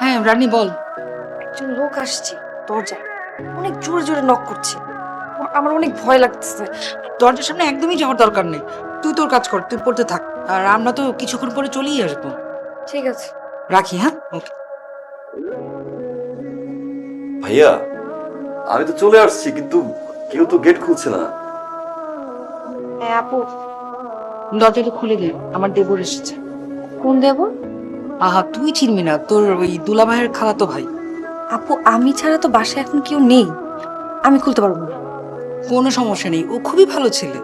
হ্যাঁ রানী বল। একজন লোক আসছে দরজায়, অনেক জোরে জোরে নক করছে। আমার অনেক ভয় লাগতেছে। দরজার সামনে একদমই যাওয়ার দরকার নেই, তুই তোর কাজ কর, তুই পড়তে থাক। আর আমরা তো কিছুক্ষণ পরে চলেই আসবো। ঠিক আছে। রাখি, হ্যাঁ ওকে। ভাইয়া, আমি তো চলে আসছি, কিন্তু কেউ তো গেট খুলছে না। হ্যাঁ আপু। দরজাটা খুলে দে, আমার দেবর এসেছে। কোন দেব? আহা তুই চিনবি না, তোর ওই দুলাভাইয়ের খালাতো ভাই। আপু আমি ছাড়া তো বাসায় এখন কেউ নেই, আমি খুলতে পারবো না। কোনো সমস্যা নেই, ও খুবই ভালো ছেলে।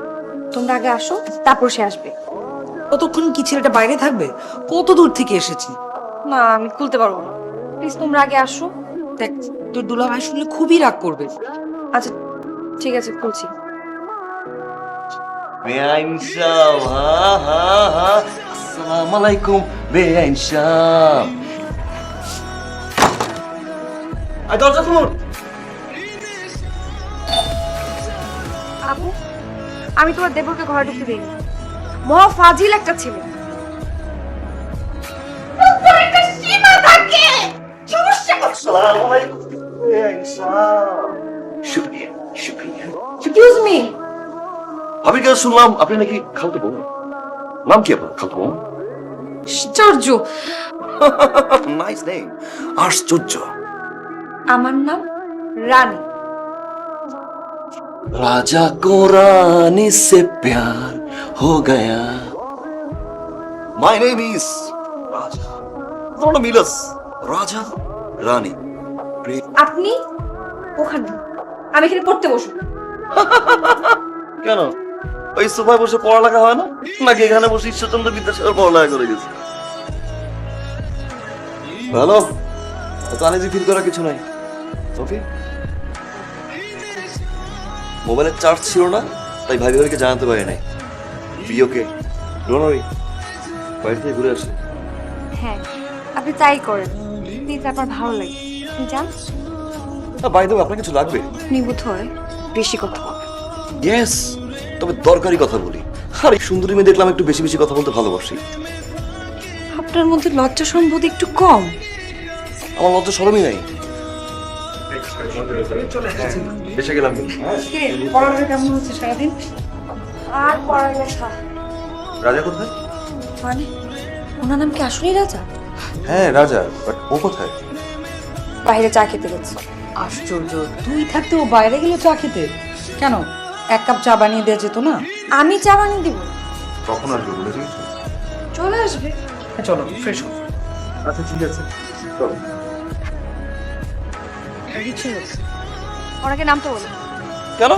তোমরা আগে আসো, তারপর সে আসবে। কতক্ষণ কি ছেলেটা বাইরে থাকবে? কত দূর থেকে এসেছি। না আমি খুলতে পারবো না, প্লিজ তোমরা আগে আসো। দেখ, তোর দুলাভাই শুনলে খুবই রাগ করবে। আচ্ছা ঠিক আছে, খুলছি। বেআইন সাহেব, হ্যাঁ হ্যাঁ হ্যাঁ, আসসালামু আলাইকুম বেআইন সাহেব। আই দরজা খুলুন। আপু আমি তোমার দেবরকে ঘরে ঢুকতে দিইনি, মহা ফাজিল একটা ছেলে। আসসালামু আলাইকুম বেআইন সাহেব। শুকরিয়া শুকরিয়া। Excuse me. আমি কাছে শুনলাম আপনি নাকি খালতো বোন। নাম কি আপনার খালতো বোন? আশ্চর্য, নাইস নেম, আশ্চর্য। আমার নাম রানী। राजा को रानी से प्यार हो गया। My name is Raja. Don't milas. Raja, Rani. আপনি ওখানে, আমি এখানে পড়তে বসবো। কেন ওই সোফায় বসে পড়ালেখা হয় না, নাকি এখানে বসে ঈশ্বরচন্দ্র বিদ্যাসাগর পড়ালেখা করে গেছে? ভালো, তো আনিজি ফিল করার কিছু নাই। ওকে, মোবাইলের চার্জ ছিল না, তাই ভাই ভাইকে জানাতে পারি নাই। ওকে, ডোন্ট ওয়ারি, বাইরে থেকে ঘুরে আসি। হ্যাঁ আপনি তাই করেন, প্লিজ, আপনার ভালো লাগে। আপনি যান। বাই দ্য ওয়ে, আপনার কিছু লাগবে? আপনি বোধ হয় বেশি কথা বলেন। ইয়েস, তবে দরকারি কথা বলি। আর এই সুন্দরী মেয়ে দেখলাম একটু বেশি বেশি কথা বলতে ভালোবাসি। আপনার মধ্যে লজ্জা সম্বোধ একটু কম। আমার লজ্জা শরমই নাই। এসে গেলাম। পড়ালেখা কেমন হচ্ছে সারাদিন? আর পড়ালেখা রাজা কোথায়? মানে, ওনার নাম কি আসলেই রাজা? হ্যাঁ রাজা, বাট ও কোথায়? বাইরে চা খেতে গেছে। আশ্চর্য, তুই থাকতে ও বাইরে গেলে চা খেতে? কেন, এক কাপ চা বানিয়ে দেওয়া যেত না? আমি চা বানিয়ে দিব। কখন আসবে বলে দিয়েছি? চলে আসবে। হ্যাঁ, চলো ফ্রেশ হো। আচ্ছা ঠিক আছে, চলো। ওনাকে নামতে বলো। কেন?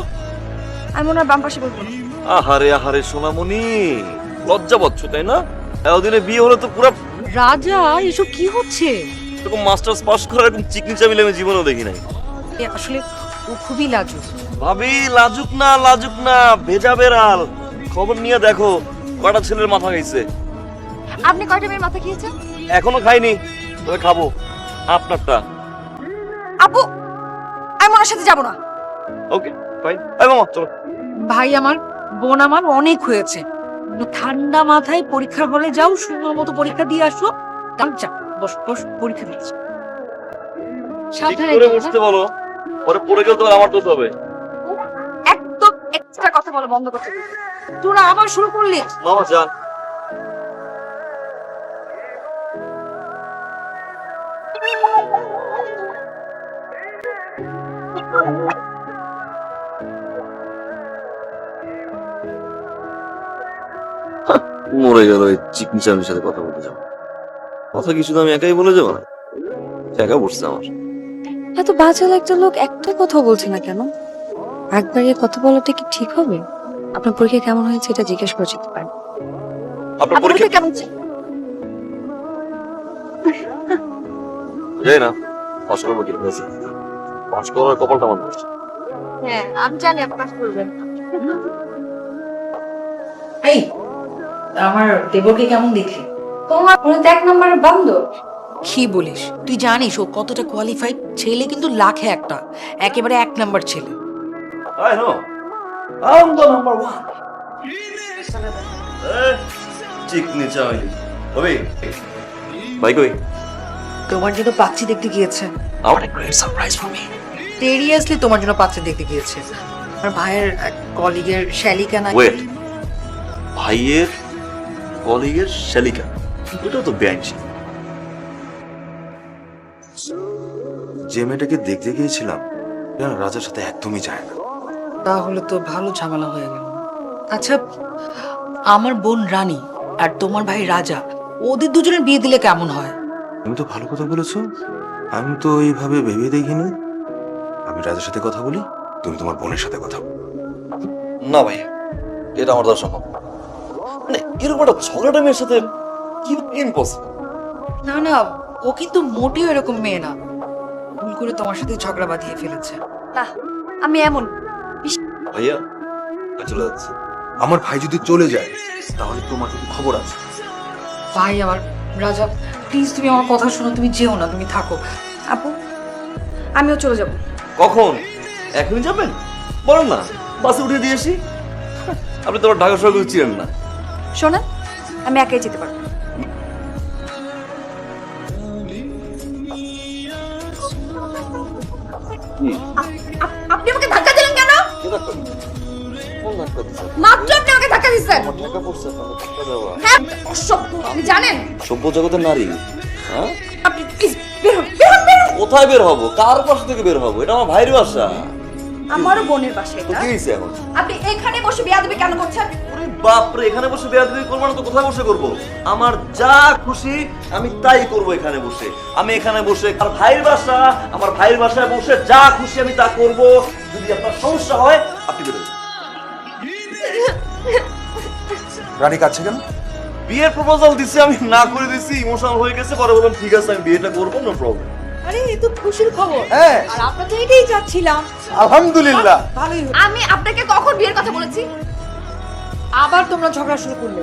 আমি ওনার বাম পাশে বলবো না। আহারে আহারে সোনামণি, লজ্জা পাচ্ছ তাই না? এতদিনে বিয়ে হলে তো পুরো রাজা, এসব কি হচ্ছে? এরকম মাস্টার্স পাস করার এরকম চিকনি চামিলে আমি জীবনেও দেখি নাই। আসলে ও খুবই লাজুক। ভাবি লাজুক না, ভেজা বেড়াল। খবর নিয়ে দেখো কয়টা ছেলের মাথা খাইছে। আপনি কয়টা মেয়ের মাথা খেয়েছেন? এখনো খাইনি, তবে খাবো আপনারটা। আপু আমি ওনার সাথে যাবো না। Okay fine. এই মামা চলো। ভাই আমার, বোন আমার, অনেক হয়েছে। ঠান্ডা মাথায় পরীক্ষার হলে যাও, সুন্দর মতো পরীক্ষা দিয়ে আসো। যা, বস বস, পরীক্ষা দিচ্ছি। ঠিক সাবধানে করে যেও, বসতে বলো, পরে পড়ে গেলে তো আমার দোষ হবে। হ্যাঁ? একদম এক্সট্রা কথা বলা বন্ধ করতে দিন। তোরা আবার শুরু করলি। মামা যান। মরে গেল এই চিকনি চামির সাথে কথা বলতে যাবো। কথা কি শুধু আমি একাই বলে যাবো না? একা বসছে আমার। এত বাচাল একটা লোক একটা কথা বলছে না কেন? একবার এই কথা বলাটা কি ঠিক হবে? আপনার পরীক্ষা কেমন হয়েছে এটা জিজ্ঞেস করে যেতে পারেন। আপনার পরীক্ষা কেমন ছিল? যাই না, পাশ করবো কি হয়েছে? পাশ করার কপালটা আমার নষ্ট। হ্যাঁ আমি জানি আপনি পাস করবেন। এই, আমার দেবরকে কেমন দেখলি? তোমার মনে তো 1 নম্বরের বান্দর। কি বলিস? তুই জানিস ও কতটা কোয়ালিফাইড ছেলে? কিন্তু লাখে একটা, একেবারে 1 নাম্বার ছেলে। I know. I'm the number one. Chikni চাউনি হবে ভাই কই তোমার জন্য পাত্রী দেখতে গিয়েছে। আমার great surprise for me seriously তোমার জন্য পাত্রী দেখতে গিয়েছে। আমার ভাইয়ের কলিগের শ্যালিকা না ওয়েট ভাইয়ের কলিগের শালিকা এটাও তো ব্যাংক যে মেয়েটাকে দেখতে গিয়েছিলাম এটা না রাজার সাথে একদমই যায় না। তাহলে তো ভালো ঝামেলা হয়ে গেল। আচ্ছা, আমার বোন রানী আর তোমার ভাই রাজা, ওদের দুজনের বিয়ে দিলে কেমন হয়? তুমি তো ভালো কথা বলেছো, আমি তো এইভাবে ভেবে দেখিনি। আমি রাজার সাথে কথা বলি, তুমি তোমার বোনের সাথে কথা বলো। না ভাই এটা আমার দ্বারা সম্ভব না। মানে এরকম একটা ঝগড়াটা মেয়ের সাথে কি ইম্পসিবল। না না, ও কিন্তু মোটেও এরকম মেয়ে না। ভুল করে তোমার সাথে ঝগড়া বাঁধিয়ে ফেলেছে। না, আমি এমন ভাইয়া আমি চলে যাচ্ছি। আমার ভাই যদি চলে যায় তাহলে তোমার কিন্তু খবর আছে। ভাই আমার, রাজা প্লিজ তুমি আমার কথা শোনো, তুমি যেও না, তুমি থাকো। আপু, আমিও চলে যাব। কখন? এখনই যাবেন? বলেন না বাসে উঠে দিয়ে আসি। আপনি তো ঢাকা শহর চিনেন না। শোনেন, আমি একাই যেতে পারবো। আপনি আমাকে ধাক্কা দিলেন কেন? মাত্র আপনি আমাকে ধাক্কা দিচ্ছেন। হ্যাঁ, অসভ্য, আপনি জানেন? সভ্য জগতের নারী। হ্যাঁ আপনি প্লিজ বের হন, বের হন, বের হন। কোথায় বের হবো? কার বাসা থেকে বের হবো? এটা আমার ভাইয়ের বাসা। আমারও বোনের বাসা তো এটা। কি হয়েছে এখন? আপনি এখানে বসে বেয়াদবি কেন করছেন? ওরে বাপরে, এখানে বসে বেয়াদবি করবো না তো কোথায় বসে করবো? আমার যা খুশি আমি তাই করবো এখানে বসে। আমি এখানে বসে আর ভাইয়ের বাসা, আমার ভাইয়ের বাসায় বসে যা খুশি আমি তা করবো। যদি আপনার সমস্যা হয় আপনি বেরোন। রানী কাছে কেন? বিয়ের প্রপোজাল দিছি, আমি না করে দিছি, ইমোশনাল হয়ে গেছে। পরে বললাম ঠিক আছে আমি বিয়েটা করবো, নো প্রবলেম। আরে এ তো খুশির খবর। হ্যাঁ, আর আপনার তো এটাই চাচ্ছিলাম। আলহামদুলিল্লাহ। ভালোই হলো। আমি আপনাকে কখন বিয়ের কথা বলেছি? আবার তোমরা ঝগড়া শুরু করলে।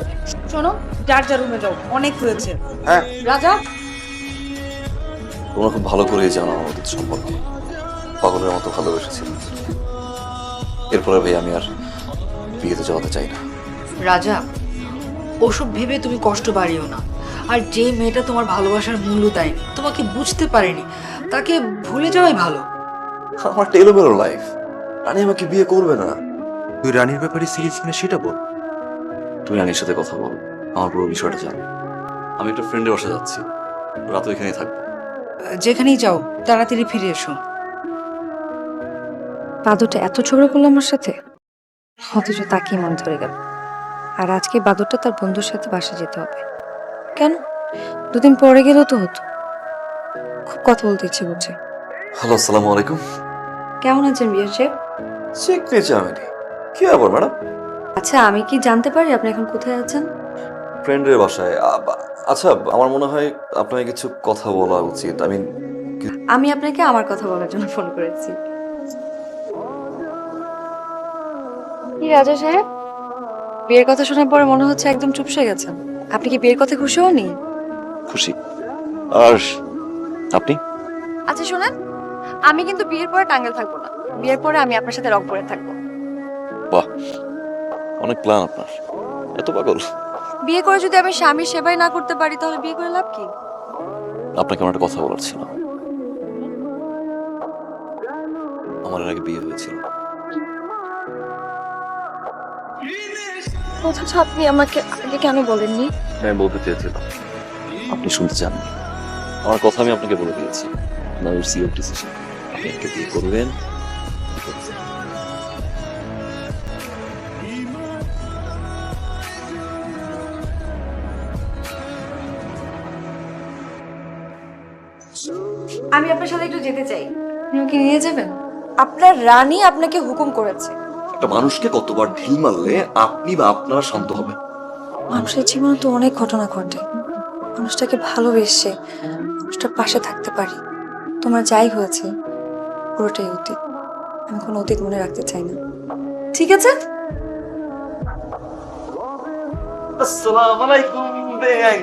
শোনো, যার যার রুমে যাও, অনেক হয়েছে। হ্যাঁ, রাজা, তোমরা খুব ভালো করেই জানো আমাদের সম্পর্কে, পাগলের মতো ভালোবেসেছি। এরপরে ভাই আমি আর বিয়েতে জড়াতে চাই না। রাজা ওসব ভেবে তুমি কষ্ট বাড়িও না। আর যে মেয়েটা তোমার ভালোবাসার মূল্য দেয়নি, তোমাকে বুঝতে পারেনি, তাকে ভুলে যাওয়াই ভালো। আমার টেলোমেলো লাইফ, রানী আমাকে বিয়ে করবে না। তুই রানীর ব্যাপারে সিরিয়াস কিনা সেটা বল। তুমি রানীর সাথে কথা বলো, আমার পুরো বিষয়টা জানো। আমি একটা ফ্রেন্ডের বাসা যাচ্ছি, রাত ওইখানেই থাকবো। যেখানেই যাও তাড়াতাড়ি ফিরে এসো। বাদরটা এত ঝগড়া করলো আমার সাথে, অথচ তাকেই মন ধরে গেল। আর আজকে বাদরটা তার বন্ধুর সাথে বাসা যেতে হবে। কেন? দুদিন পরে গেলেও তো হতো। খুব কথা বলতে ইচ্ছে করছে। হ্যালো, আসসালামু আলাইকুম। কেমন আছেন বিয়ার সাহেব? চিকনি চাউনি কি ব্যাপার ম্যাডাম? আচ্ছা, আমি কি জানতে পারি আপনি এখন কোথায় আছেন? ফ্রেন্ডের বাসায়। আচ্ছা, আমার মনে হয় আপনাকে কিছু কথা বলা উচিত। আমি আপনাকে আমার কথা বলার জন্য ফোন করেছি। কি রাজা সাহেব, বিয়ের কথা শোনার পরে মনে হচ্ছে একদম চুপসে গেছেন। আপনি কি বিয়ের কথা খুশি হননি? খুশি। আর আপনি? আচ্ছা শোনেন, আমি কিন্তু বিয়ের পরে টাঙ্গাইল থাকবো না। বিয়ের পরে আমি আপনার সাথে রংপুরে থাকবো। বাহ, অনেক প্ল্যান আপনার। এত পাগল? বিয়ে করে যদি আমি স্বামীর সেবাই না করতে পারি তাহলে বিয়ে করে লাভ কি? আপনাকে আমার একটা কথা বলার ছিল। আমার এর আগে বিয়ে হয়েছিল। অথচ আপনি আমাকে আগে কেন বলেননি? আমি বলতে চেয়েছিলাম, আপনি শুনতে চাননি। আমার কথা আমি আপনাকে বলে দিয়েছি। Now it's your decision. আপনি একটা বিয়ে করবেন। আমি আপনার সাথে একটু যেতে চাই। আপনি আমাকে নিয়ে যাবেন? আপনার রানী আপনাকে হুকুম করেছে। একটা মানুষকে কতবার ঢিল মারলে আপনি বা আপনারা শান্ত হবে? মানুষের জীবনে তো অনেক ঘটনা ঘটে। মানুষটাকে ভালোবেসে মানুষটার পাশে থাকতে পারি। তোমার যাই হয়েছে পুরোটাই অতীত। আমি কোনো অতীত মনে রাখতে চাই না। ঠিক আছে? আসসালামু আলাইকুম বেয়াই